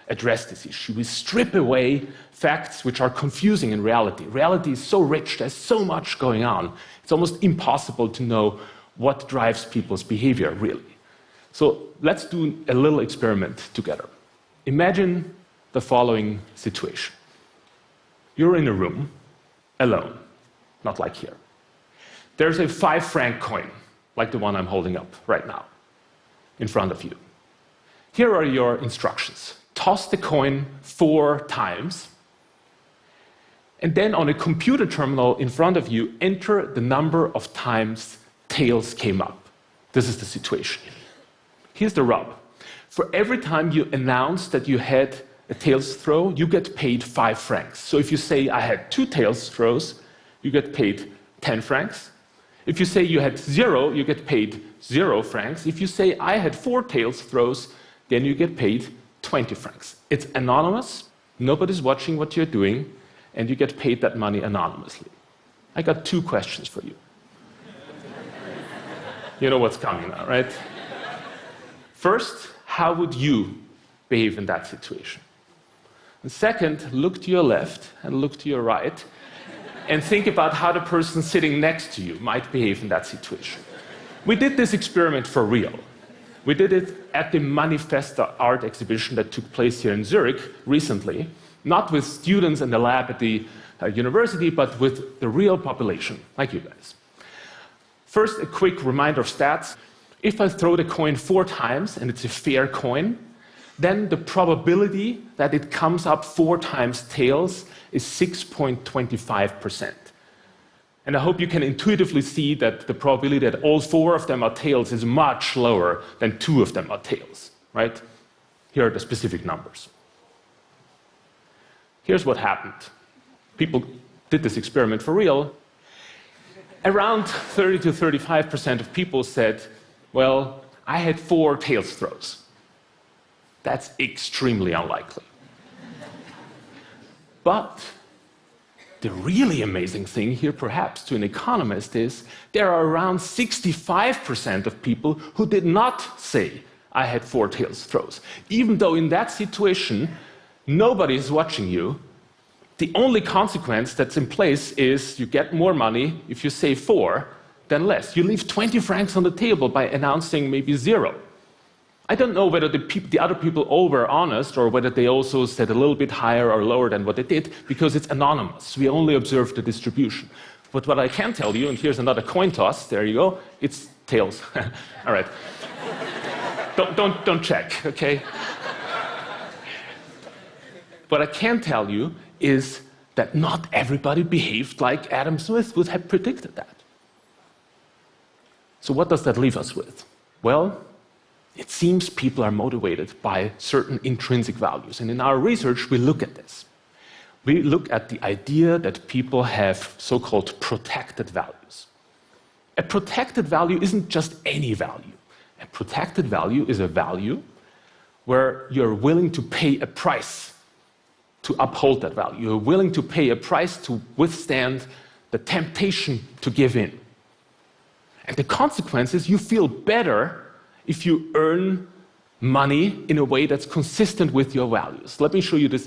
address this issue. We strip away facts which are confusing in reality. Reality is so rich, there's so much going on, it's almost impossible to know what drives people's behavior, really. So let's do a little experiment together. Imagine the following situation. You're in a room, alone, not like here. There's a 5-franc coin, like the one I'm holding up right now, in front of you. Here are your instructions. Toss the coin 4 times, and then on a computer terminal in front of you, enter the number of times tails came up. This is the situation. Here's the rub. For every time you announce that you had a tails throw, you get paid 5 francs. So if you say, I had 2 tails throws, you get paid 10 francs. If you say you had 0, you get paid 0 francs. If you say, I had 4 tails throws, then you get paid 20 francs. It's anonymous, nobody's watching what you're doing, and you get paid that money anonymously. I got 2 questions for you. You know what's coming now, right? First, how would you behave in that situation? And second, look to your left and look to your right and think about how the person sitting next to you might behave in that situation. We did this experiment for real. We did it at the Manifesta art exhibition that took place here in Zurich recently, not with students in the lab at the university, but with the real population, like you guys. First, a quick reminder of stats. If I throw the coin 4 times, and it's a fair coin, then the probability that it comes up 4 times tails is 6.25%. And I hope you can intuitively see that the probability that all 4 of them are tails is much lower than 2 of them are tails, right? Here are the specific numbers. Here's what happened. People did this experiment for real. Around 30 to 35% of people said, well, I had 4 tails throws. That's extremely unlikely. But the really amazing thing here, perhaps, to an economist is there are around 65% of people who did not say, I had 4 tails throws. Even though in that situation, nobody is watching you, the only consequence that's in place is you get more money if you say 4 than less. You leave 20 francs on the table by announcing maybe 0. I don't know whether the other people all were honest or whether they also said a little bit higher or lower than what they did, because it's anonymous. We only observe the distribution. But what I can tell you, and here's another coin toss, there you go, it's tails. All right. Don't check, okay? What I can tell you is that not everybody behaved like Adam Smith would have predicted that. So what does that leave us with? Well, it seems people are motivated by certain intrinsic values. And in our research, we look at this. We look at the idea that people have so-called protected values. A protected value isn't just any value. A protected value is a value where you're willing to pay a price to uphold that value. You're willing to pay a price to withstand the temptation to give in. And the consequence is you feel better if you earn money in a way that's consistent with your values. Let me show you this